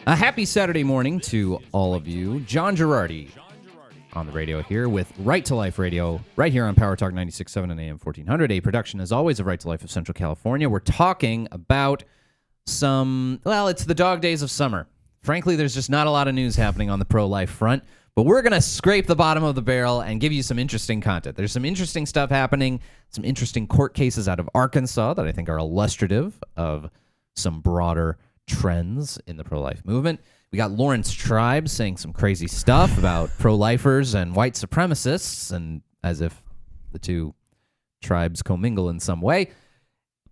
A happy Saturday morning to all of you. John Girardi on the radio here with Right to Life Radio, right here on Power Talk 96.7 and AM 1400, a production, as always, of Right to Life of Central California. We're talking about it's the dog days of summer. Frankly, there's just not a lot of news happening on the pro-life front, but we're going to scrape the bottom of the barrel and give you some interesting content. There's some interesting stuff happening, some interesting court cases out of Arkansas that I think are illustrative of some broader trends in the pro-life movement. We got Lawrence Tribe saying some crazy stuff about pro-lifers and white supremacists, and as if the two tribes commingle in some way.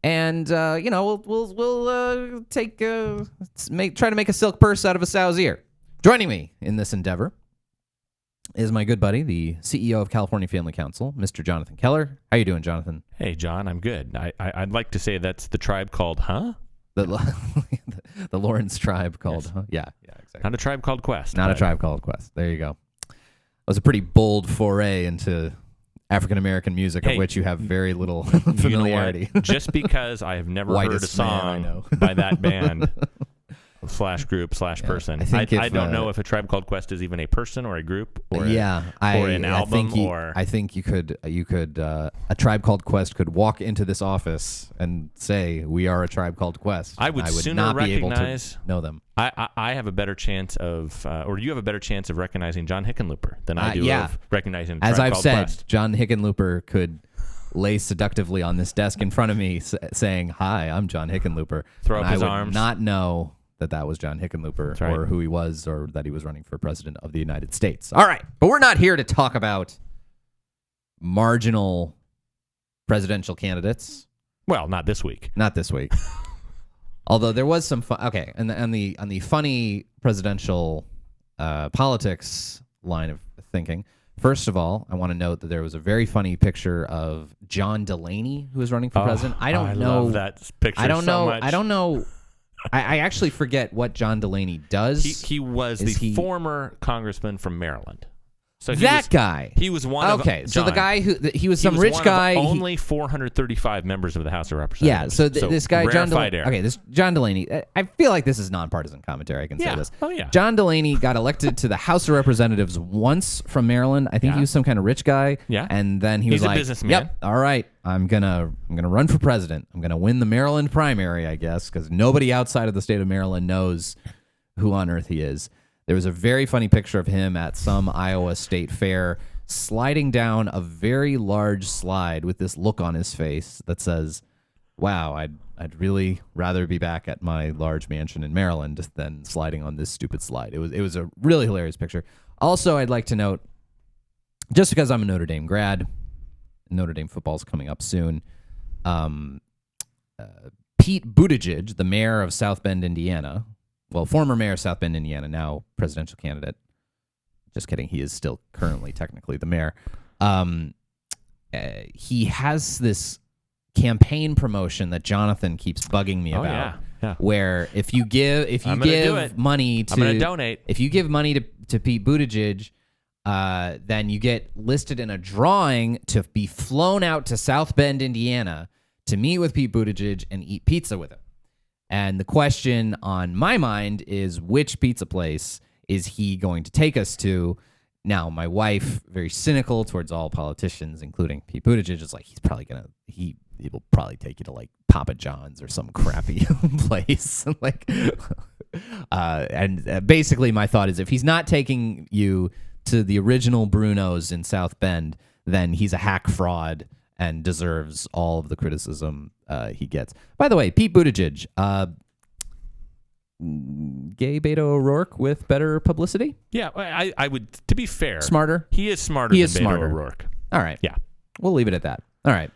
And we'll try to make a silk purse out of a sow's ear. Joining me in this endeavor is my good buddy, the CEO of California Family Council, Mr. Jonathan Keller. How you doing, Jonathan? Hey, John, I'm good. I'd like to say that's the tribe called The Lawrence Tribe called, yes. Yeah, exactly. Not a tribe called Quest. Not a tribe called Quest. There you go. It was a pretty bold foray into African-American music, of which you have very little familiarity. Just because I have never heard a song by that band / group / person. I don't know if a tribe called Quest is even a person or a group or an album. I think you could a tribe called Quest could walk into this office and say, "We are a tribe called Quest." I would sooner not be able recognize to know them. I have a better chance of, or you have a better chance of recognizing John Hickenlooper than I do of recognizing a tribe As I've called said, Quest. John Hickenlooper could lay seductively on this desk in front of me, saying, "Hi, I'm John Hickenlooper." Throw up his I would arms. Not know that was John Hickenlooper or who he was or that he was running for president of the United States. All right, but we're not here to talk about marginal presidential candidates. Well, not this week. Not this week. Although there was some fun. Okay, and on the funny presidential politics line of thinking. First of all, I want to note that there was a very funny picture of John Delaney, who was running for president. I love that picture. I don't know. Much. I don't know. I actually forget what John Delaney does. He was the former congressman from Maryland. So guy. He was one of... Okay, so John, the guy he was some rich guy. Only 435 members of the House of Representatives. Yeah, so this guy, John Delaney. Air. Okay, this John Delaney, I feel like this is nonpartisan commentary. I can say this. Oh, yeah. John Delaney got elected to the House of Representatives once from Maryland. I think he was some kind of rich guy. Yeah. And then he's a like, businessman. Yep, all right, I'm gonna run for president. I'm gonna win the Maryland primary, I guess, because nobody outside of the state of Maryland knows who on earth he is. There was a very funny picture of him at some Iowa State Fair sliding down a very large slide with this look on his face that says, "Wow, I'd really rather be back at my large mansion in Maryland than sliding on this stupid slide." It was a really hilarious picture. Also, I'd like to note, just because I'm a Notre Dame grad, Notre Dame football's coming up soon. Pete Buttigieg, the mayor of South Bend, Indiana, well, former mayor of South Bend, Indiana, now presidential candidate. Just kidding. He is still currently technically the mayor. He has this campaign promotion that Jonathan keeps bugging me about. Yeah. Where if you give money to, I'm going to donate. If you give money to Pete Buttigieg, then you get listed in a drawing to be flown out to South Bend, Indiana, to meet with Pete Buttigieg and eat pizza with him. And the question on my mind is, which pizza place is he going to take us to? Now, my wife, very cynical towards all politicians, including Pete Buttigieg, is like, he will probably take you to like Papa John's or some crappy place. Basically my thought is, if he's not taking you to the original Bruno's in South Bend, then he's a hack fraud and deserves all of the criticism he gets. By the way, Pete Buttigieg, gay Beto O'Rourke with better publicity? Yeah, I would, to be fair. Smarter? He is smarter than Beto O'Rourke. All right. Yeah. We'll leave it at that. All right.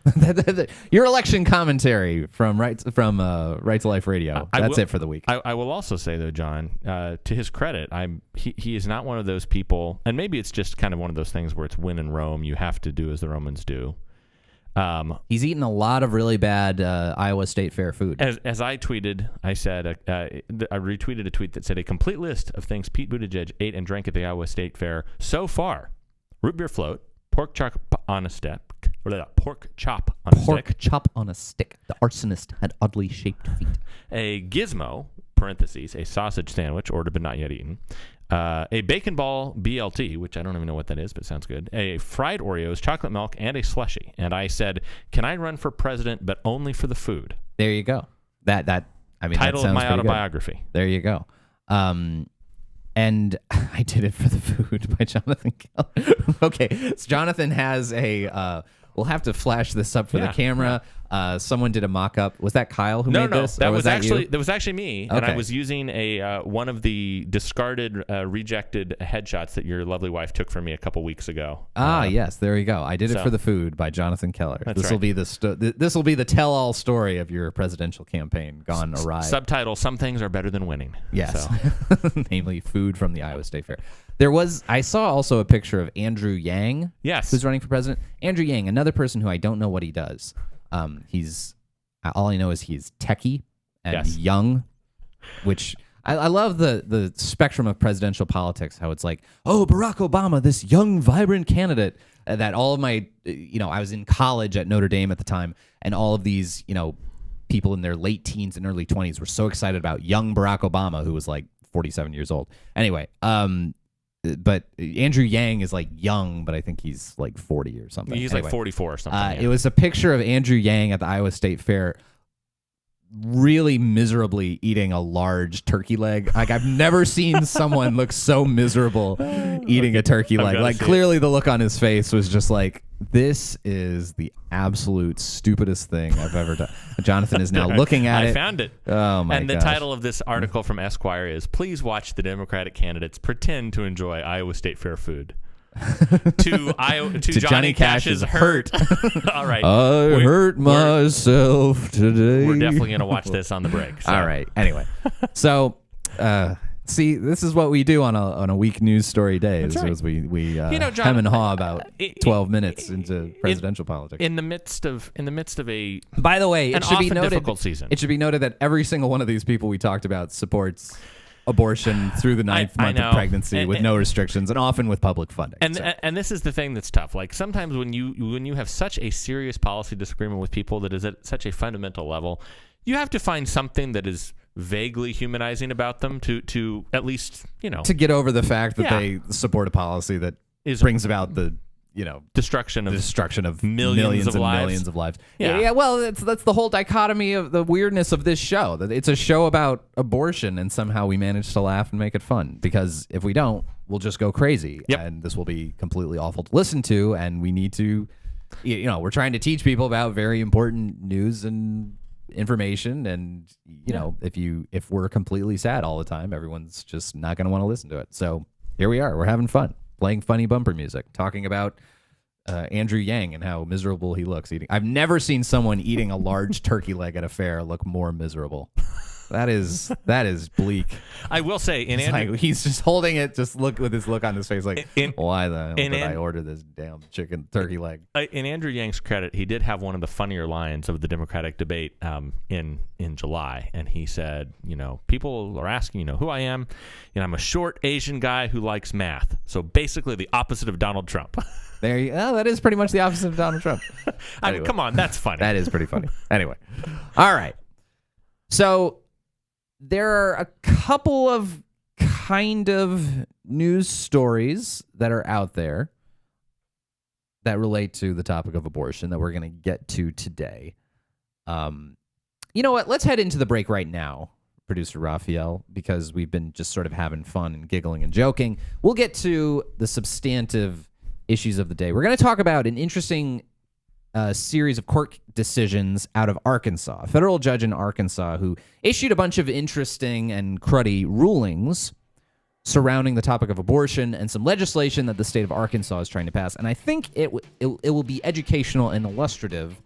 Your election commentary from Right to Life Radio. That's it for the week. I will also say, though, John, to his credit, he is not one of those people, and maybe it's just kind of one of those things where it's when in Rome, you have to do as the Romans do. He's eaten a lot of really bad Iowa State Fair food. As I tweeted, I said, I retweeted a tweet that said, a complete list of things Pete Buttigieg ate and drank at the Iowa State Fair so far: root beer float, pork chop on a stick. Pork chop on a stick. Pork chop on a stick. The arsonist had oddly shaped feet. A gizmo, parentheses, a sausage sandwich, ordered but not yet eaten, a bacon ball BLT, which I don't even know what that is, but sounds good, a fried Oreos, chocolate milk, and a slushie. And I said, can I run for president, but only for the food? There you go. I mean, title that of my pretty autobiography. Good. There you go. And I did it for the food by Jonathan Keller. Okay, so Jonathan has a. We'll have to flash this up for the camera. Someone did a mock-up. Was that Kyle who made this? That was you? actually me, and I was using a one of the discarded, rejected headshots that your lovely wife took from me a couple weeks ago. Yes, there you go. I did it for the food by Jonathan Keller. This will be the tell-all story of your presidential campaign gone awry. Subtitle: Some things are better than winning. Yes, so. Namely food from the Iowa State Fair. I saw also a picture of Andrew Yang. Yes, who's running for president. Andrew Yang, another person who I don't know what he does. He's all I know is he's techie and young, which I love the spectrum of presidential politics. How it's like, oh, Barack Obama, this young, vibrant candidate. That all of my, I was in college at Notre Dame at the time, and all of these, people in their late teens and early 20s were so excited about young Barack Obama, who was like 47 years old. Anyway, but Andrew Yang is like young, but I think he's like 40 or something. He's like 44 or something. It was a picture of Andrew Yang at the Iowa State Fair, really miserably eating a large turkey leg. Like, I've never seen someone look so miserable eating a turkey leg. Like, clearly the look on his face was just like, this is the absolute stupidest thing I've ever done. Jonathan is now looking at it. I found it. Oh, my God. And the title of this article from Esquire is, Please Watch the Democratic Candidates Pretend to Enjoy Iowa State Fair Food. to Johnny Cash's Hurt. All right. I hurt myself today. We're definitely going to watch this on the break. So. All right. Anyway. So, see, this is what we do on a week news story day. That's right. We John, hem and haw about 12 minutes into presidential politics. In the midst of a By the way, it should be noted, difficult season. It should be noted that every single one of these people we talked about supports abortion through the ninth month of pregnancy with no restrictions, and often with public funding. And this is the thing that's tough. Like, sometimes when you have such a serious policy disagreement with people that is at such a fundamental level, you have to find something that is vaguely humanizing about them to at least, to get over the fact that they support a policy that brings about the destruction of millions of lives. Yeah. Well, that's the whole dichotomy of the weirdness of this show. That it's a show about abortion, and somehow we manage to laugh and make it fun. Because if we don't, we'll just go crazy, and this will be completely awful to listen to. And we need to, we're trying to teach people about very important news and information. And if we're completely sad all the time, everyone's just not going to want to listen to it. So here we are. We're having fun. Playing funny bumper music, talking about Andrew Yang and how miserable he looks eating. I've never seen someone eating a large turkey leg at a fair look more miserable. That is bleak. I will say, he's just holding it, just look with his look on his face, like, why the hell did I order this damn turkey leg? In Andrew Yang's credit, he did have one of the funnier lines of the Democratic debate in July, and he said, people are asking, who I am. I'm a short Asian guy who likes math. So basically, the opposite of Donald Trump. That is pretty much the opposite of Donald Trump. I mean, come on, that's funny. That is pretty funny. Anyway, all right. So there are a couple of kind of news stories that are out there that relate to the topic of abortion that we're going to get to today. You know what? Let's head into the break right now, Producer Raphael, because we've been just sort of having fun and giggling and joking. We'll get to the substantive issues of the day. We're going to talk about an interesting series of court decisions out of Arkansas. A federal judge in Arkansas who issued a bunch of interesting and cruddy rulings surrounding the topic of abortion and some legislation that the state of Arkansas is trying to pass. And I think it will be educational and illustrative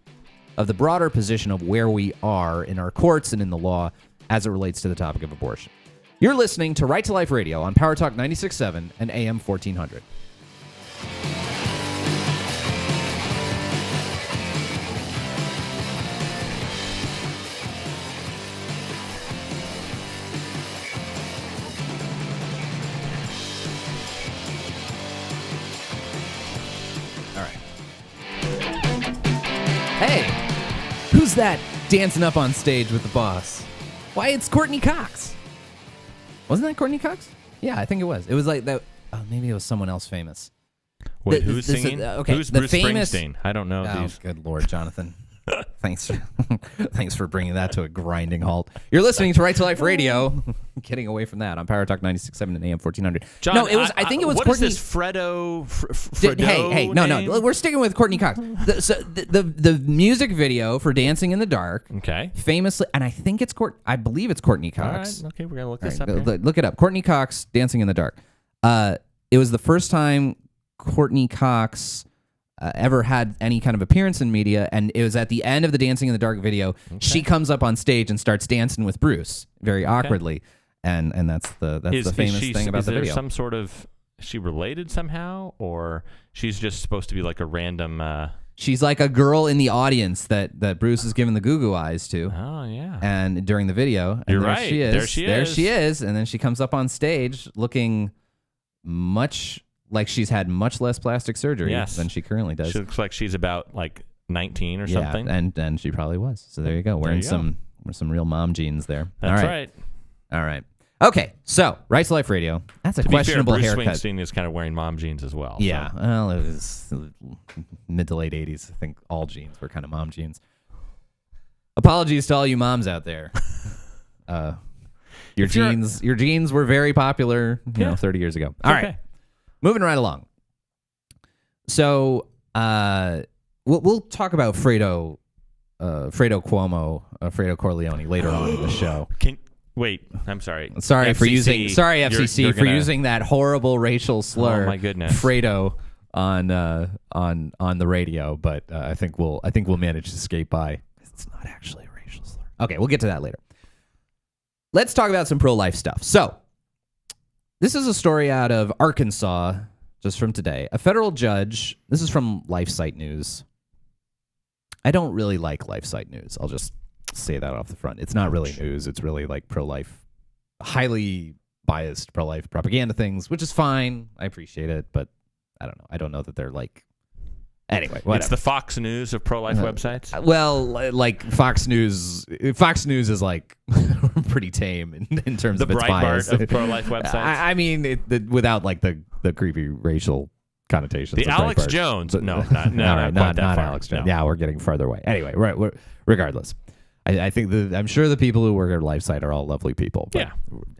of the broader position of where we are in our courts and in the law as it relates to the topic of abortion. You're listening to Right to Life Radio on Power Talk 96.7 and AM 1400. Hey, who's that dancing up on stage with the boss? Why, it's Courtney Cox. Wasn't that Courtney Cox? Yeah, I think it was. It was like that. Oh, maybe it was someone else famous. Wait, who's singing? Okay, who's the Bruce famous, Springsteen? I don't know these. Good Lord, Jonathan. Thanks for bringing that to a grinding halt. You're listening to Right to Life Radio. Getting away from that on Power Talk 96.7 and AM 1400. John, no, it was. I think it was what Courtney. What is this Fredo? Hey, no. We're sticking with Courtney Cox. The music video for "Dancing in the Dark." Okay. Famously, and I think it's I believe it's Courtney Cox. All right. Okay, we're gonna look this up. Look it up. Courtney Cox, "Dancing in the Dark." It was the first time Courtney Cox ever had any kind of appearance in media, and it was at the end of the Dancing in the Dark video. Okay. She comes up on stage and starts dancing with Bruce very awkwardly, and that's the famous thing about the video. Is there some sort of, is she related somehow, or she's just supposed to be like a random? She's like a girl in the audience that Bruce is giving the goo eyes to. Oh yeah. And during the video, you're there right. She is. There she is, and then she comes up on stage looking much like she's had much less plastic surgery than she currently does. She looks like she's about like 19 or something. And she probably was. So there you go. Wearing some real mom jeans there. That's right. All right. Okay. So Right to Life Radio. That's a questionable haircut. Bruce Springsteen is kind of wearing mom jeans as well. Yeah. So. Well, it was mid to late 80s. I think all jeans were kind of mom jeans. Apologies to all you moms out there. Your jeans were very popular, 30 years ago. All right. Moving right along. So we'll talk about Fredo Cuomo, Fredo Corleone later on in the show. I'm sorry. Sorry FCC, for using that horrible racial slur. Oh my goodness. Fredo on the radio, but I think we'll manage to skate by. It's not actually a racial slur. Okay, we'll get to that later. Let's talk about some pro-life stuff. So, this is a story out of Arkansas, just from today. A federal judge, this is from LifeSite News. I don't really like LifeSite News. I'll just say that off the front. It's not really news. It's really like pro-life, highly biased pro-life propaganda things, which is fine. I appreciate it, but I don't know. I don't know that they're like... Anyway, whatever. It's the Fox News of pro-life websites? Well, like Fox News is like pretty tame in terms of its bias. The Breitbart of pro-life websites? I mean, without like the creepy racial connotations. The Alex Breitbart. Jones. No, not Alex Jones. No. Yeah, we're getting farther away. Anyway, regardless. I think I'm sure the people who work at LifeSite are all lovely people. But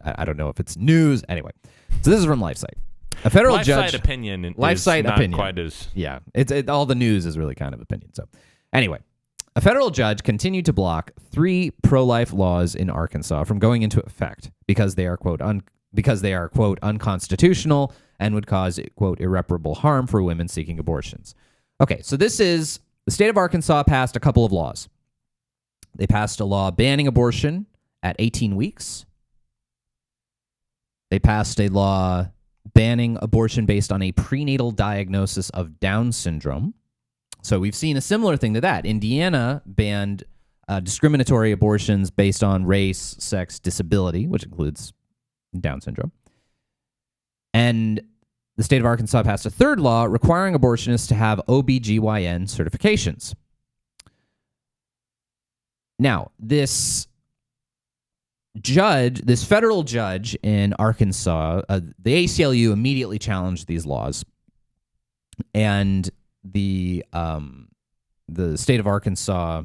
I don't know if it's news. Anyway, so this is from LifeSite. A federal judge. LifeSite opinion. LifeSite not opinion. Quite as. Yeah, all the news is really kind of opinion. So, anyway, a federal judge continued to block 3 pro-life laws in Arkansas from going into effect because they are quote unconstitutional and would cause quote irreparable harm for women seeking abortions. Okay, so this is the state of Arkansas passed a couple of laws. They passed a law banning abortion at 18 weeks. They passed a law banning abortion based on a prenatal diagnosis of Down syndrome. So we've seen a similar thing to that. Indiana banned discriminatory abortions based on race, sex, disability, which includes Down syndrome. And the state of Arkansas passed a third law requiring abortionists to have OBGYN certifications. Now, this federal judge in Arkansas, the ACLU immediately challenged these laws, and the state of Arkansas,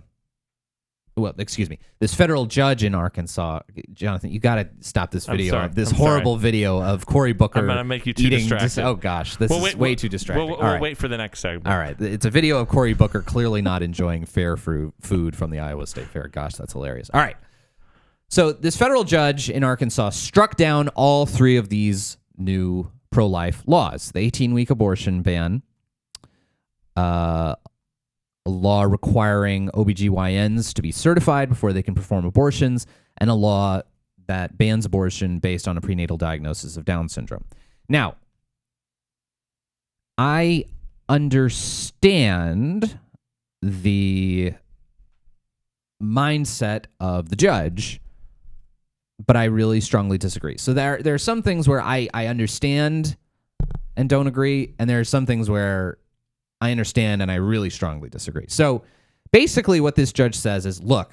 this federal judge in Arkansas, Jonathan, you got to stop this video, horrible video of Cory Booker. I'm going to make you too distracted. Oh gosh, this is way too distracting. We'll wait for the next segment. All right, it's a video of Cory Booker clearly not enjoying fair food from the Iowa State Fair. Gosh, that's hilarious. All right. So this federal judge in Arkansas struck down all 3 of these new pro-life laws. The 18-week abortion ban, a law requiring OBGYNs to be certified before they can perform abortions, and a law that bans abortion based on a prenatal diagnosis of Down syndrome. Now, I understand the mindset of the judge, but I really strongly disagree. So there are some things where I understand and don't agree, and there are some things where I understand and I really strongly disagree. So basically what this judge says is, look,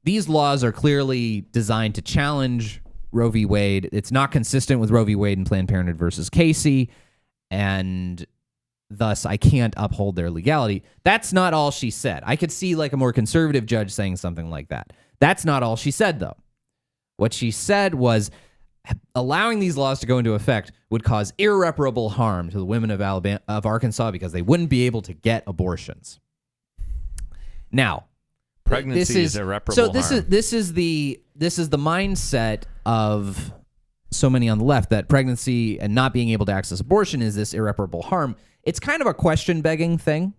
these laws are clearly designed to challenge Roe v. Wade. It's not consistent with Roe v. Wade and Planned Parenthood versus Casey, and thus I can't uphold their legality. That's not all she said. I could see like a more conservative judge saying something like that. That's not all she said, though. What she said was allowing these laws to go into effect would cause irreparable harm to the women of Arkansas because they wouldn't be able to get abortions. Now, Pregnancy is irreparable so harm. this is the mindset of so many on the left, that pregnancy and not being able to access abortion is this irreparable harm. It's kind of a question begging thing,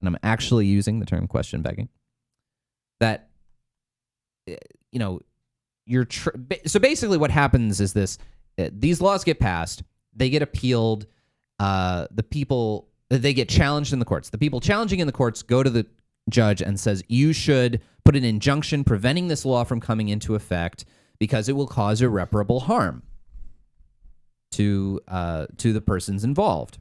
and I'm actually using the term question begging. That so basically what happens is this: these laws get passed, they get appealed, they get challenged in the courts. The people challenging in the courts go to the judge and says, you should put an injunction preventing this law from coming into effect because it will cause irreparable harm to the persons involved.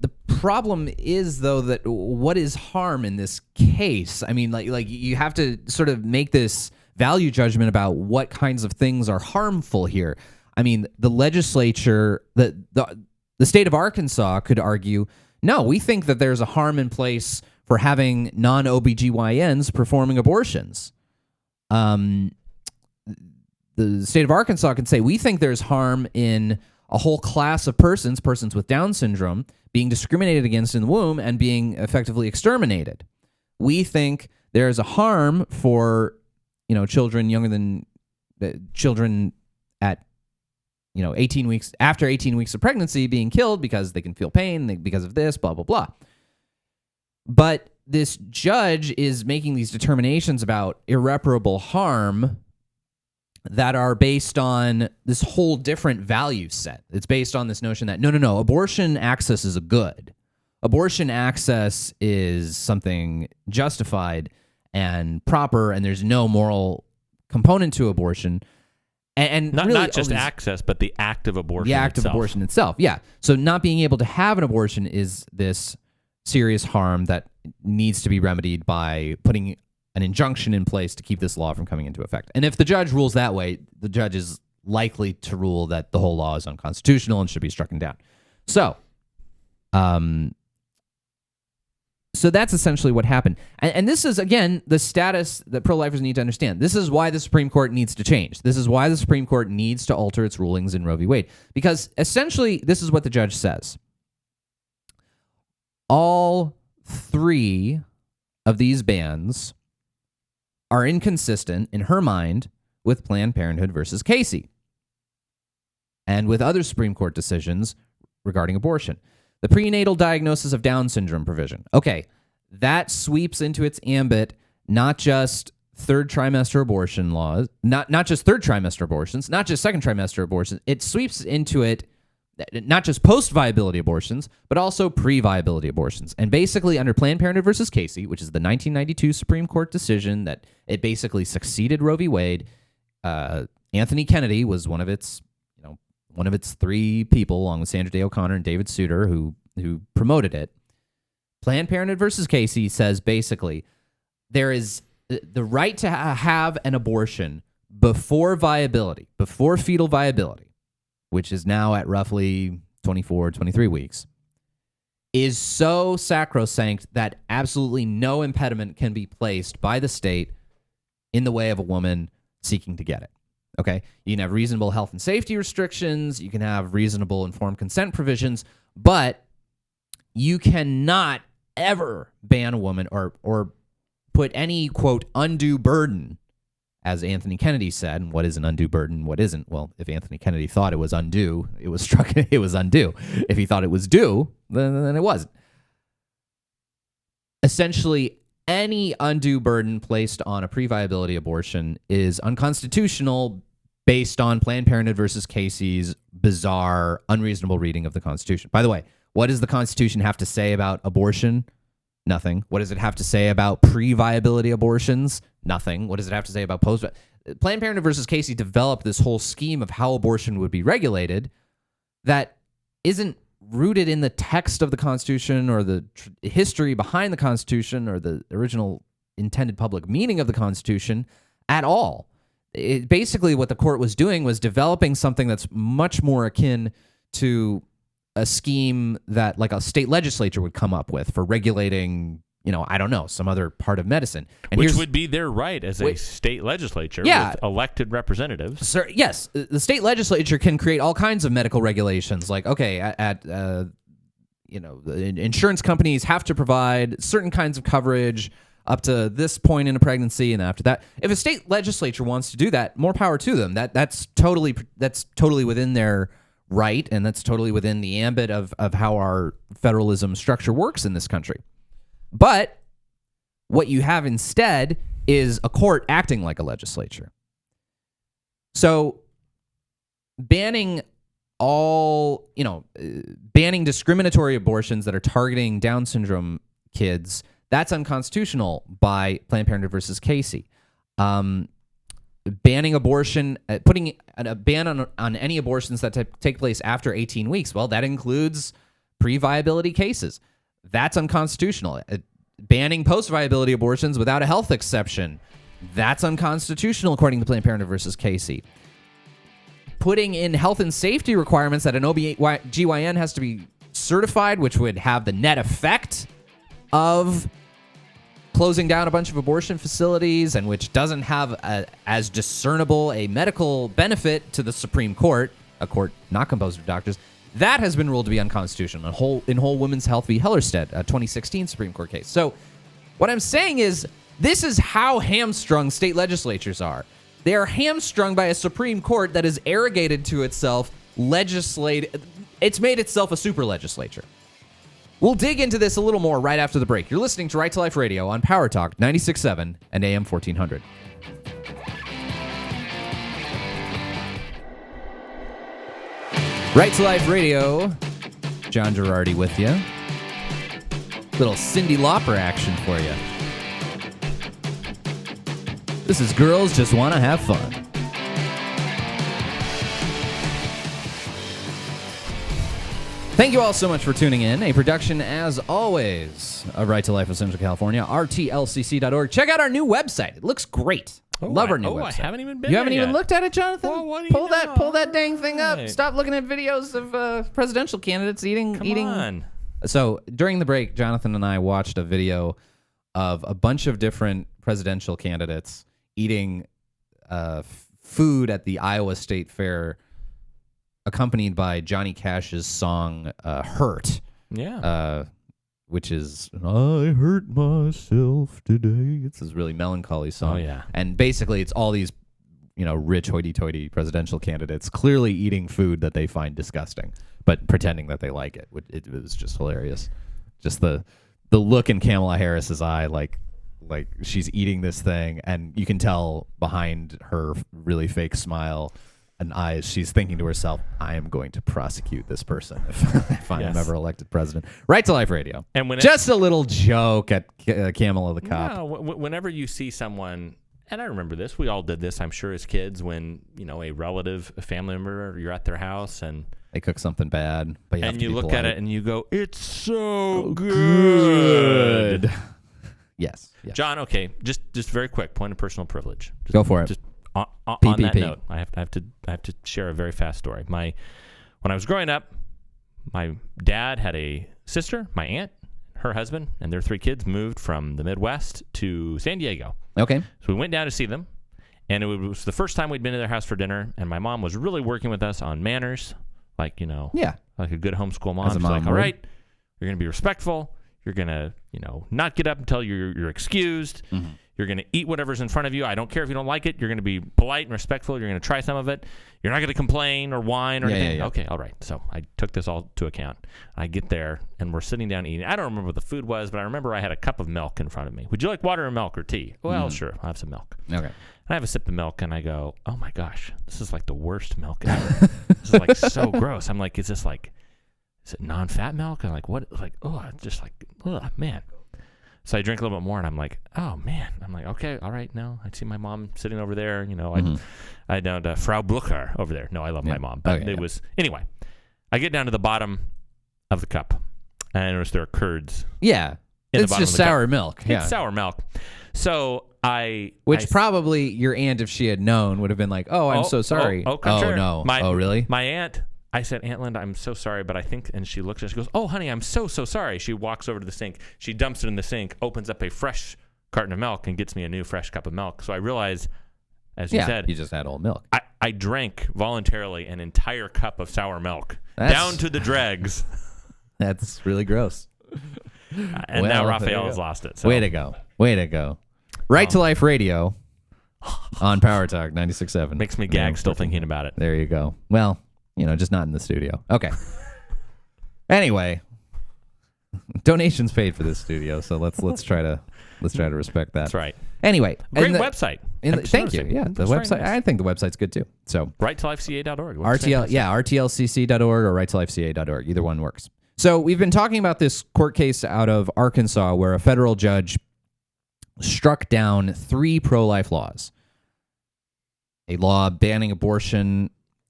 The problem is, though, that what is harm in this case? I mean, like you have to sort of make this value judgment about what kinds of things are harmful here. I mean, the legislature, the state of Arkansas could argue, no, we think that there's a harm in place for having non-OBGYNs performing abortions. The state of Arkansas can say, we think there's harm in a whole class of persons with Down syndrome, being discriminated against in the womb and being effectively exterminated. We think there's a harm for, children at 18 weeks, after 18 weeks of pregnancy being killed because they can feel pain because of this, blah, blah, blah. But this judge is making these determinations about irreparable harm that are based on this whole different value set. It's based on this notion that, no, abortion access is a good. Abortion access is something justified and proper, and there's no moral component to abortion. And not, really not just access, but the act of abortion The act itself. of abortion itself, yeah. So not being able to have an abortion is this serious harm that needs to be remedied by putting an injunction in place to keep this law from coming into effect. And if the judge rules that way, the judge is likely to rule that the whole law is unconstitutional and should be struck down. So, so that's essentially what happened. And this is, again, the status that pro-lifers need to understand. This is why the Supreme Court needs to change. This is why the Supreme Court needs to alter its rulings in Roe v. Wade. Because essentially, this is what the judge says. All three of these bans are inconsistent, in her mind, with Planned Parenthood versus Casey and with other Supreme Court decisions regarding abortion. The prenatal diagnosis of Down syndrome provision. Okay, that sweeps into its ambit not just third trimester abortion laws, not just third trimester abortions, not just second trimester abortions. It sweeps into it not just post-viability abortions, but also pre-viability abortions. And basically, under Planned Parenthood versus Casey, which is the 1992 Supreme Court decision that it basically succeeded Roe v. Wade, Anthony Kennedy was one of its three people, along with Sandra Day O'Connor and David Souter, who promoted it. Planned Parenthood versus Casey says basically there is the right to have an abortion before viability, before fetal viability, which is now at roughly 24, 23 weeks, is so sacrosanct that absolutely no impediment can be placed by the state in the way of a woman seeking to get it. Okay? You can have reasonable health and safety restrictions, you can have reasonable informed consent provisions, but you cannot ever ban a woman or put any, quote, undue burden, as Anthony Kennedy said. And what is an undue burden, what isn't? Well, if Anthony Kennedy thought it was undue, it was undue. If he thought it was due, then it wasn't. Essentially, any undue burden placed on a pre-viability abortion is unconstitutional based on Planned Parenthood versus Casey's bizarre, unreasonable reading of the Constitution. By the way, what does the Constitution have to say about abortion? Nothing. What does it have to say about pre-viability abortions? Nothing. What does it have to say about post? Planned Parenthood versus Casey developed this whole scheme of how abortion would be regulated that isn't rooted in the text of the Constitution or the history behind the Constitution or the original intended public meaning of the Constitution at all. Basically, what the court was doing was developing something that's much more akin to a scheme that like a state legislature would come up with for regulating, I don't know, some other part of medicine. And which would be their right as a state legislature with elected representatives. Sir, yes, the state legislature can create all kinds of medical regulations. Like, okay, insurance companies have to provide certain kinds of coverage up to this point in a pregnancy, and after that, if a state legislature wants to do that, more power to them. That's totally within their right, and that's totally within the ambit of how our federalism structure works in this country. But what you have instead is a court acting like a legislature. So banning discriminatory abortions that are targeting Down syndrome kids, that's unconstitutional by Planned Parenthood versus Casey. Banning abortion, putting a ban on any abortions that take place after 18 weeks, well, that includes pre-viability cases. That's unconstitutional. Banning post-viability abortions without a health exception, that's unconstitutional according to Planned Parenthood versus Casey. Putting in health and safety requirements that an OB-GYN has to be certified, which would have the net effect of closing down a bunch of abortion facilities and which doesn't have as discernible a medical benefit to the Supreme Court, a court not composed of doctors, that has been ruled to be unconstitutional in Whole Women's Health v. Hellerstedt, a 2016 Supreme Court case. So what I'm saying is this is how hamstrung state legislatures are. They are hamstrung by a Supreme Court that has arrogated to itself it's made itself a super legislature. We'll dig into this a little more right after the break. You're listening to Right to Life Radio on Power Talk 96.7 and AM 1400. Right to Life Radio, John Girardi with you. Little Cyndi Lauper action for you. This is Girls Just Want to Have Fun. Thank you all so much for tuning in. A production, as always, of Right to Life of Central California, rtlcc.org. Check out our new website. It looks great. Love our new website. I haven't even been You haven't there even yet. looked at it, Jonathan? Well, what do you know? Pull that dang thing up. Right. Stop looking at videos of presidential candidates eating. Come on. So during the break, Jonathan and I watched a video of a bunch of different presidential candidates eating food at the Iowa State Fair, accompanied by Johnny Cash's song "Hurt." Yeah. Which is "I hurt myself today." It's this really melancholy song. Oh, yeah. And basically, it's all these, rich hoity-toity presidential candidates clearly eating food that they find disgusting, but pretending that they like it. It was just hilarious. Just the look in Kamala Harris's eye, like she's eating this thing, and you can tell behind her really fake smile and eyes, she's thinking to herself, I am going to prosecute this person if I am ever elected president. Right to Life Radio. And just a little joke at Kamala the cop. No, whenever you see someone, and I remember this, we all did this, I'm sure, as kids, when, a relative, a family member, you're at their house and they cook something bad, but you look at it and you go, it's so good. Yes. John, okay, just very quick, point of personal privilege. Go for it. Just on that note, I have to share a very fast story. When I was growing up, my dad had a sister, my aunt, her husband, and their 3 kids moved from the Midwest to San Diego. Okay. So we went down to see them, and it was the first time we'd been to their house for dinner, and my mom was really working with us on manners, like a good homeschool mom. She's like, all right, you're going to be respectful. You're going to, not get up until you're excused. Mm-hmm. You're going to eat whatever's in front of you. I don't care if you don't like it. You're going to be polite and respectful. You're going to try some of it. You're not going to complain or whine or anything. Yeah. Okay, all right. So I took this all to account. I get there, and we're sitting down eating. I don't remember what the food was, but I remember I had a cup of milk in front of me. Would you like water or milk or tea? Well, sure. I'll have some milk. Okay. And I have a sip of milk, and I go, oh, my gosh, this is like the worst milk ever. This is like so gross. I'm like, is it non-fat milk? I'm like, what? Like, oh, just like, oh, man. So I drink a little bit more, and I'm like, oh, man. I'm like, okay, all right, no. I see my mom sitting over there. I don't, Frau Blucher over there. No, I love my mom. But anyway, I get down to the bottom of the cup, and there are curds. Yeah. It's just sour milk. Yeah. It's sour milk. So Which probably your aunt, if she had known, would have been like, "Oh, I'm so sorry." Oh, no. Oh, really? My aunt. I said, Aunt Linda, I'm so sorry, but I think, and she looks at it, she goes, "Oh, honey, I'm so sorry." She walks over to the sink, she dumps it in the sink, opens up a fresh carton of milk, and gets me a new fresh cup of milk. So I realized, as you said, you just had old milk. I drank voluntarily an entire cup of sour milk down to the dregs. That's really gross. And now Raphael has lost it. So. Way to go. Right to Life Radio on Power Talk 96.7. Makes me gag still thinking about it. There you go. Well, just not in the studio. Okay. Anyway, donations paid for this studio, so let's try to respect that. That's right. Anyway, great website. Thank you. Yeah, the website. Nice. I think the website's good too. So righttolifeca.org. RTLCC.org or righttolifeca.org. Either one works. So we've been talking about this court case out of Arkansas where a federal judge struck down 3 pro-life laws. A law banning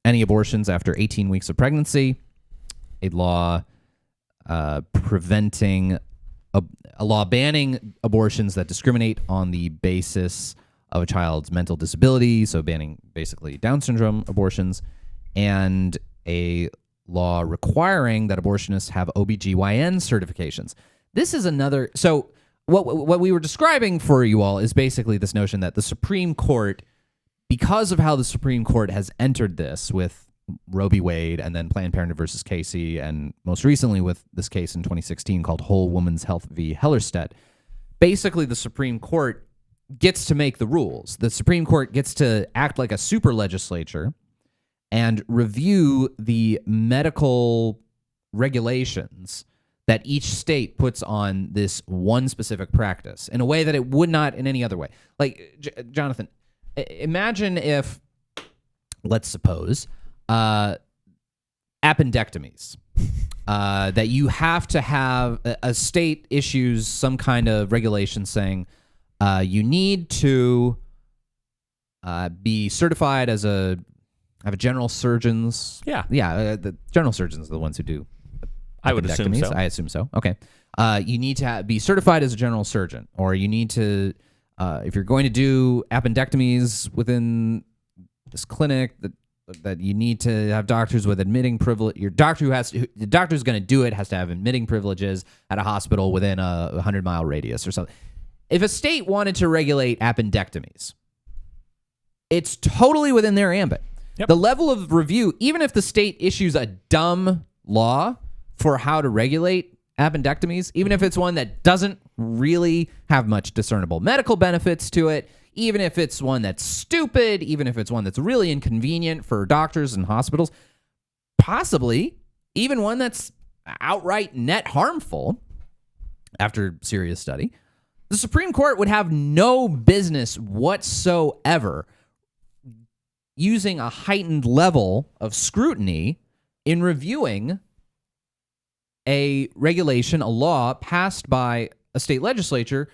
any abortions after 18 weeks of pregnancy. A law banning abortions that discriminate on the basis of a child's mental disability, so banning basically Down syndrome abortions, and a law requiring that abortionists have OBGYN certifications. This is another... So what we were describing for you all is basically this notion that the Supreme Court, because of how the Supreme Court has entered this with Roe v. Wade and then Planned Parenthood versus Casey, and most recently with this case in 2016 called Whole Woman's Health v. Hellerstedt, basically the Supreme Court gets to make the rules. The Supreme Court gets to act like a super legislature and review the medical regulations that each state puts on this one specific practice in a way that it would not in any other way. Like, Jonathan, imagine if, let's suppose, appendectomies, that you have to have a state issues some kind of regulation saying you need to be certified as have a general surgeons. The general surgeons are the ones who do. I would assume so. I assume so. Okay. You need to be certified as a general surgeon, or you need to, if you're going to do appendectomies within this clinic, that you need to have doctors with admitting privilege. The doctor who's going to do it has to have admitting privileges at a hospital within a 100-mile radius or something. If a state wanted to regulate appendectomies, it's totally within their ambit. Yep. The level of review, even if the state issues a dumb law for how to regulate appendectomies, even if it's one that doesn't really have much discernible medical benefits to it, even if it's one that's stupid, even if it's one that's really inconvenient for doctors and hospitals, possibly even one that's outright net harmful after serious study, the Supreme Court would have no business whatsoever using a heightened level of scrutiny in reviewing a regulation, a law passed by a state legislature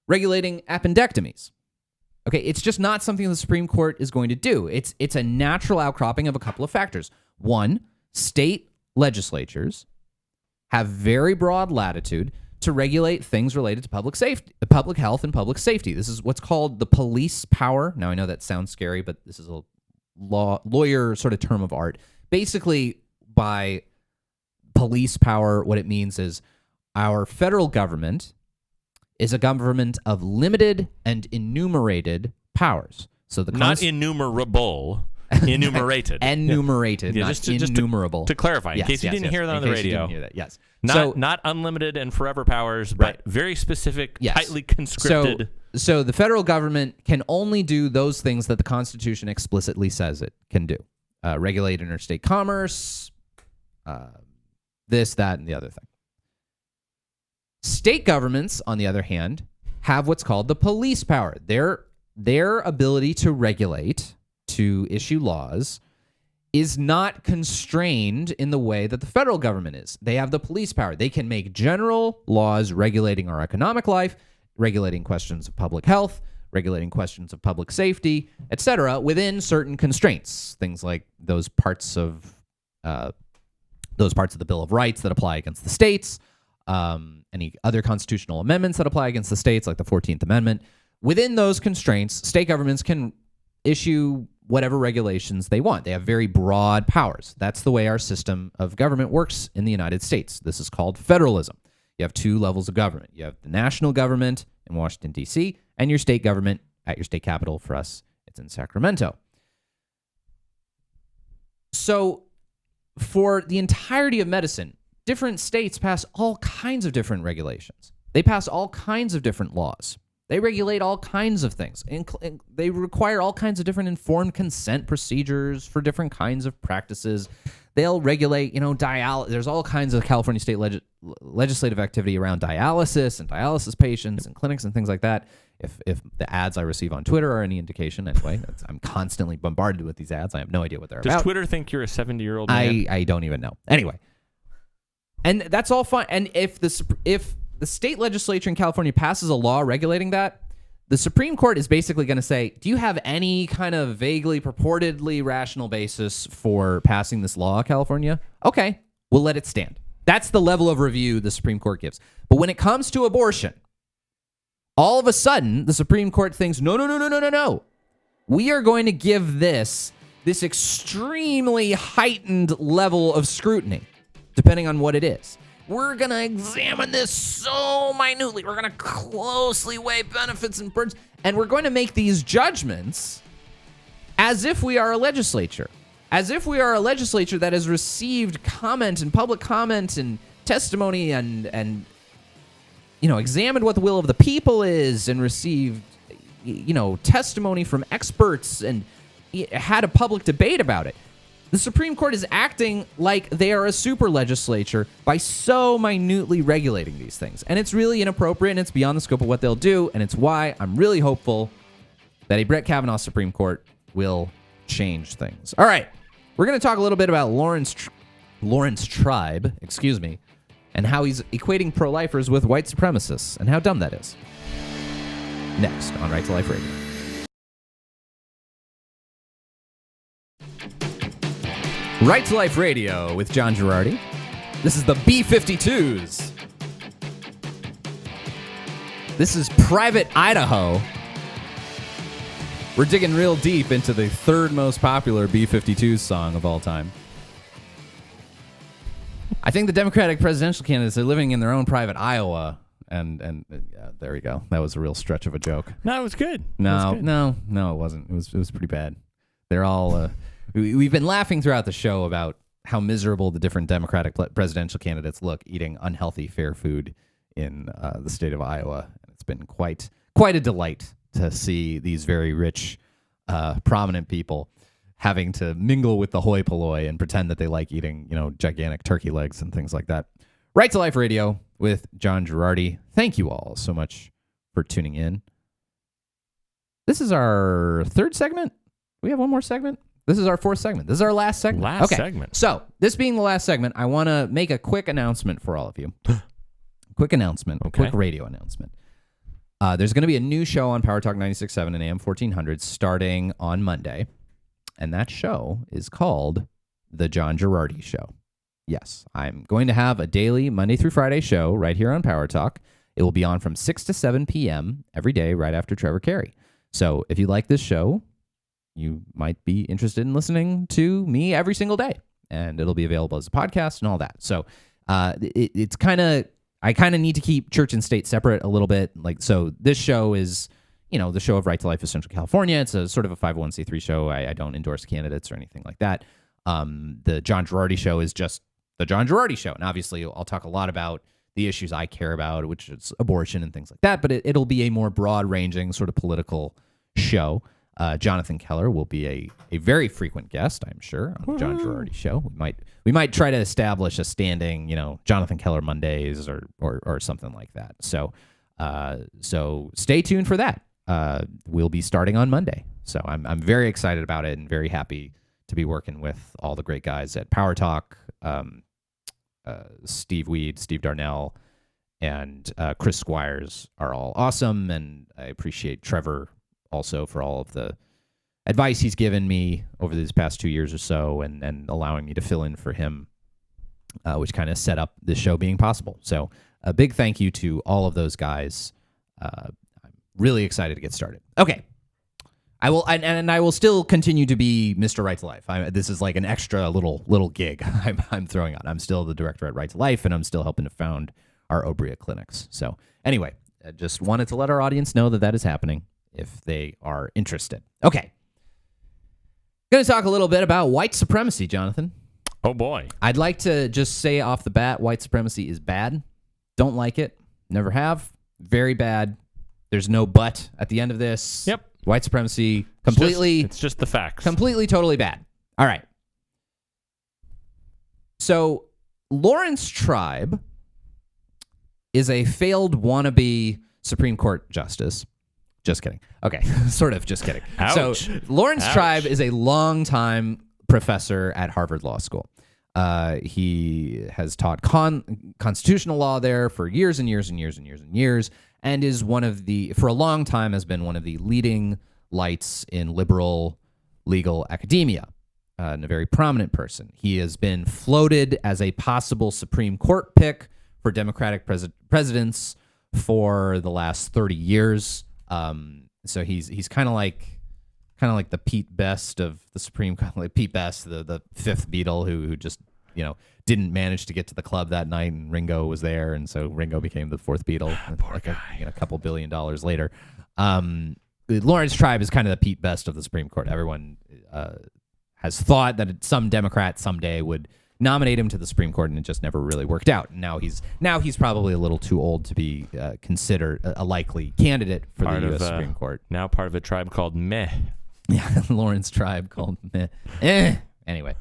regulating appendectomies. Okay, it's just not something the Supreme Court is going to do. It's a natural outcropping of a couple of factors. One, state legislatures have very broad latitude to regulate things related to public safety, public health, and public safety. This is what's called the police power. Now, I know that sounds scary, but this is a lawyer sort of term of art. Basically, by police power, what it means is our federal government is a government of limited and enumerated powers. So not innumerable, enumerated. Enumerated, yeah, not just innumerable. To clarify, in case you didn't hear that on the radio. Yes. Not unlimited and forever powers, but very specific, tightly conscripted. So the federal government can only do those things that the Constitution explicitly says it can do. Regulate interstate commerce, this, that, and the other thing. State governments, on the other hand, have what's called the police power. Their ability to regulate, to issue laws, is not constrained in the way that the federal government is. They have the police power. They can make general laws regulating our economic life, regulating questions of public health, regulating questions of public safety, etc., within certain constraints. Things like those parts of the Bill of Rights that apply against the states, any other constitutional amendments that apply against the states, like the 14th Amendment, within those constraints, state governments can issue whatever regulations they want. They have very broad powers. That's the way our system of government works in the United States. This is called federalism. You have two levels of government. You have the national government in Washington, D.C., and your state government at your state capital. For us, it's in Sacramento. So for the entirety of medicine, different states pass all kinds of different regulations. They pass all kinds of different laws. They regulate all kinds of things. They require all kinds of different informed consent procedures for different kinds of practices. They'll regulate, dialysis. There's all kinds of California state legislative activity around dialysis and dialysis patients and clinics and things like that. If the ads I receive on Twitter are any indication, anyway, I'm constantly bombarded with these ads. I have no idea what they're about. Does Twitter think you're a 70-year-old man? I don't even know. Anyway, and that's all fine. And if the state legislature in California passes a law regulating that, the Supreme Court is basically going to say, do you have any kind of vaguely, purportedly rational basis for passing this law, California? Okay, we'll let it stand. That's the level of review the Supreme Court gives. But when it comes to abortion, all of a sudden, the Supreme Court thinks, no. We are going to give this extremely heightened level of scrutiny, depending on what it is. We're going to examine this so minutely. We're going to closely weigh benefits and burdens. And we're going to make these judgments as if we are a legislature. As if we are a legislature that has received comment and public comment and testimony and examined what the will of the people is and received, testimony from experts and had a public debate about it. The Supreme Court is acting like they are a super legislature by so minutely regulating these things. And it's really inappropriate, and it's beyond the scope of what they'll do, and it's why I'm really hopeful that a Brett Kavanaugh Supreme Court will change things. All right, we're going to talk a little bit about Lawrence Tribe, and how he's equating pro-lifers with white supremacists, and how dumb that is. Next on Right to Life Radio. Right to Life Radio with John Girardi. This is the B-52s. This is Private Idaho. We're digging real deep into the third most popular B-52s song of all time. I think the Democratic presidential candidates are living in their own private Iowa. And there we go. That was a real stretch of a joke. No, it was good. No, it wasn't. It was pretty bad. They're all... We've been laughing throughout the show about how miserable the different Democratic presidential candidates look eating unhealthy fair food in the state of Iowa. It's been quite a delight to see these very rich, prominent people having to mingle with the hoi polloi and pretend that they like eating, gigantic turkey legs and things like that. Right to Life Radio with John Girardi. Thank you all so much for tuning in. This is our third segment. We have one more segment. This is our fourth segment. This is our last segment. Segment. So, this being the last segment, I want to make a quick announcement for all of you. Quick announcement. Okay. Quick radio announcement. There's going to be a new show on Power Talk 96.7 and AM 1400 starting on Monday. And that show is called The John Girardi Show. Yes, I'm going to have a daily Monday through Friday show right here on Power Talk. It will be on from 6 to 7 p.m. every day right after Trevor Carey. So, if you like this show, you might be interested in listening to me every single day, and it'll be available as a podcast and all that. So it's I kind of need to keep church and state separate a little bit. So this show is, the show of Right to Life of Central California. It's a sort of a 501c3 show. I don't endorse candidates or anything like that. The John Girardi Show is just the John Girardi Show. And obviously I'll talk a lot about the issues I care about, which is abortion and things like that, but it'll be a more broad ranging sort of political show. Jonathan Keller will be a very frequent guest, I'm sure, on the John Girardi Show. We might try to establish a standing, Jonathan Keller Mondays or something like that. So stay tuned for that. We'll be starting on Monday. So I'm very excited about it and very happy to be working with all the great guys at Power Talk, Steve Weed, Steve Darnell, and Chris Squires are all awesome, and I appreciate Trevor also for all of the advice he's given me over these past 2 years or so and allowing me to fill in for him, which kind of set up this show being possible. So a big thank you to all of those guys. I'm really excited to get started. Okay. I will, and I will still continue to be Mr. Right to Life. This is like an extra little gig I'm throwing on. I'm still the director at Right to Life, and I'm still helping to found our Obria clinics. So anyway, I just wanted to let our audience know that is happening if they are interested. Okay. Going to talk a little bit about white supremacy, Jonathan. Oh, boy. I'd like to just say off the bat, white supremacy is bad. Don't like it. Never have. Very bad. There's no but at the end of this. Yep. White supremacy, completely... It's just the facts. Completely, totally bad. All right. So, Lawrence Tribe is a failed wannabe Supreme Court justice. Just kidding. Okay, sort of just kidding. Ouch. So, Lawrence Tribe is a longtime professor at Harvard Law School. He has taught constitutional law there for years and years and years and years and years, and is for a long time, has been one of the leading lights in liberal legal academia, and a very prominent person. He has been floated as a possible Supreme Court pick for Democratic presidents for the last 30 years. So he's kind of like the Pete Best of the Supreme Court, like Pete Best, the fifth Beatle who just, didn't manage to get to the club that night, and Ringo was there, and so Ringo became the fourth Beatle. Poor like guy. A couple $1 billion later. Lawrence Tribe is kind of the Pete Best of the Supreme Court. Everyone has thought that some Democrat someday would nominate him to the Supreme Court, and it just never really worked out. Now he's probably a little too old to be considered a likely candidate for the U.S. Supreme Court. Now part of a tribe called Meh. Yeah, Lawrence Tribe called Meh. Anyway,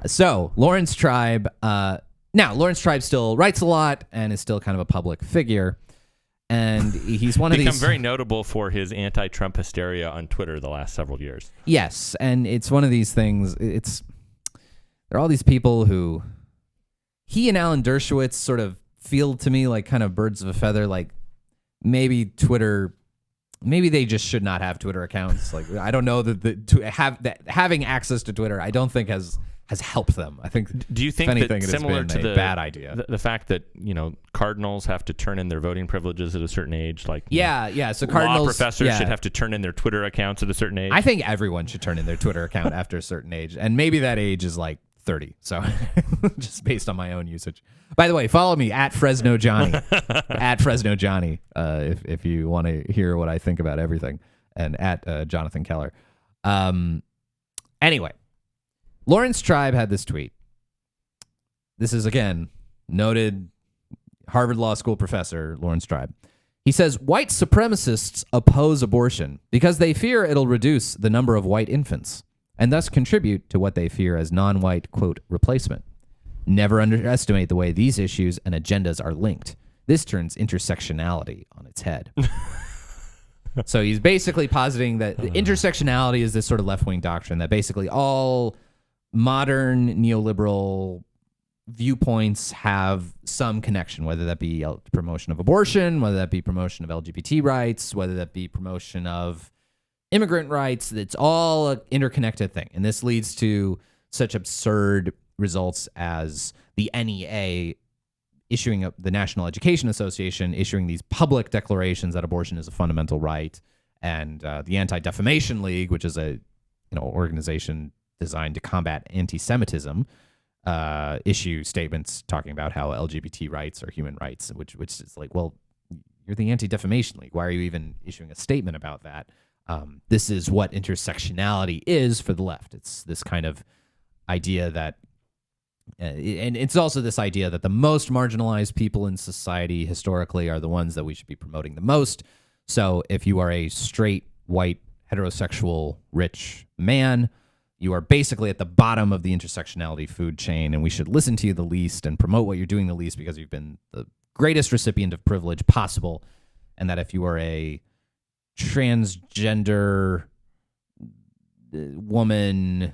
so Lawrence Tribe. Now Lawrence Tribe still writes a lot and is still kind of a public figure, and he's one of these. Become very notable for his anti-Trump hysteria on Twitter the last several years. Yes, and it's one of these things. There are all these people who he and Alan Dershowitz sort of feel to me like kind of birds of a feather. Like maybe they just should not have Twitter accounts. Like I don't know that having access to Twitter, I don't think has helped them. I think. Do you think if anything, that it has similar been to a bad idea? The fact that cardinals have to turn in their voting privileges at a certain age, like yeah. So cardinals, law professors should have to turn in their Twitter accounts at a certain age. I think everyone should turn in their Twitter account after a certain age, and maybe that age is like 30. So just based on my own usage. By the way, follow me at Fresno Johnny, at Fresno Johnny, if you want to hear what I think about everything, and at Jonathan Keller. Anyway, Lawrence Tribe had this tweet. This is, again, noted Harvard Law School professor Lawrence Tribe. He says, white supremacists oppose abortion because they fear it'll reduce the number of white infants and thus contribute to what they fear as non-white, quote, replacement. Never underestimate the way these issues and agendas are linked. This turns intersectionality on its head. So he's basically positing that intersectionality is this sort of left-wing doctrine that basically all modern neoliberal viewpoints have some connection, whether that be promotion of abortion, whether that be promotion of LGBT rights, whether that be promotion of immigrant rights. It's all an interconnected thing. And this leads to such absurd results as the NEA issuing the National Education Association issuing these public declarations that abortion is a fundamental right, and the Anti-Defamation League, which is a organization designed to combat anti-Semitism, issue statements talking about how LGBT rights are human rights, which is like, well, you're the Anti-Defamation League. Why are you even issuing a statement about that? This is what intersectionality is for the left. It's this kind of idea that, and it's also this idea that the most marginalized people in society historically are the ones that we should be promoting the most. So if you are a straight, white, heterosexual, rich man, you are basically at the bottom of the intersectionality food chain, and we should listen to you the least and promote what you're doing the least because you've been the greatest recipient of privilege possible. And that if you are a transgender woman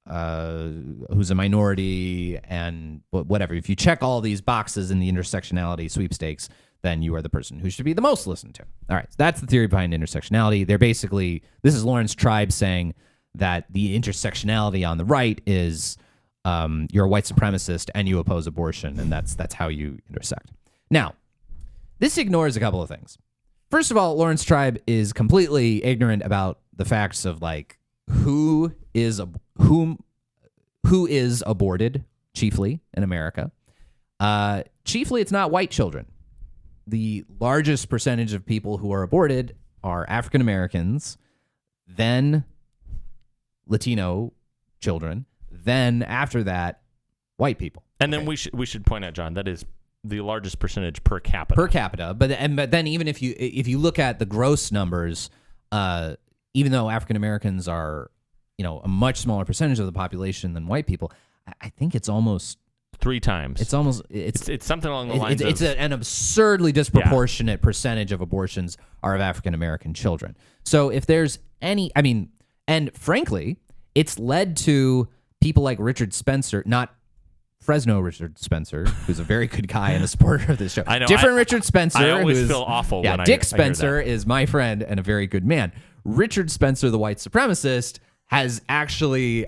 who's a minority and whatever, if you check all these boxes in the intersectionality sweepstakes, then you are the person who should be the most listened to. All right, so that's the theory behind intersectionality. They're basically, this is Lawrence Tribe saying that the intersectionality on the right is you're a white supremacist and you oppose abortion, and that's how you intersect. Now, this ignores a couple of things. first of all, Lawrence Tribe is completely ignorant about the facts of like who is aborted chiefly in America. Chiefly, it's not white children. The largest percentage of people who are aborted are African Americans, then Latino children, then after that, white people. And then we should point out, John, that is the largest percentage per capita. Per capita, but then even if you look at the gross numbers, even though African Americans are a much smaller percentage of the population than white people, I think it's almost 3 times. It's almost it's something along the lines. It's an absurdly disproportionate percentage of abortions are of African American children. So if there's any, and frankly, it's led to people like Richard Spencer, not Fresno Richard Spencer, who's a very good guy and a supporter of this show. I know. Different Richard Spencer. I always feel awful when Dick I Spencer hear that. is my friend and a very good man. Richard Spencer, the white supremacist, has actually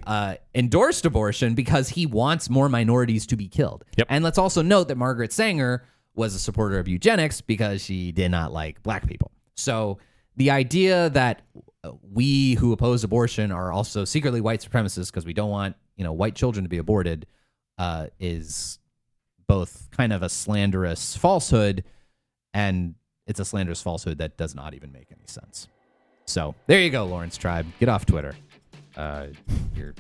endorsed abortion because he wants more minorities to be killed. Yep. And let's also note that Margaret Sanger was a supporter of eugenics because she did not like black people. So the idea that we who oppose abortion are also secretly white supremacists because we don't want white children to be aborted is both kind of a slanderous falsehood, and it's a slanderous falsehood that does not even make any sense. So there you go, Lawrence Tribe. Get off Twitter. You're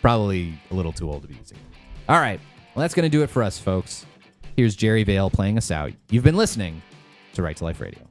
probably a little too old to be using it. All right. Well, that's going to do it for us, folks. Here's Jerry Vale playing us out. You've been listening to Right to Life Radio.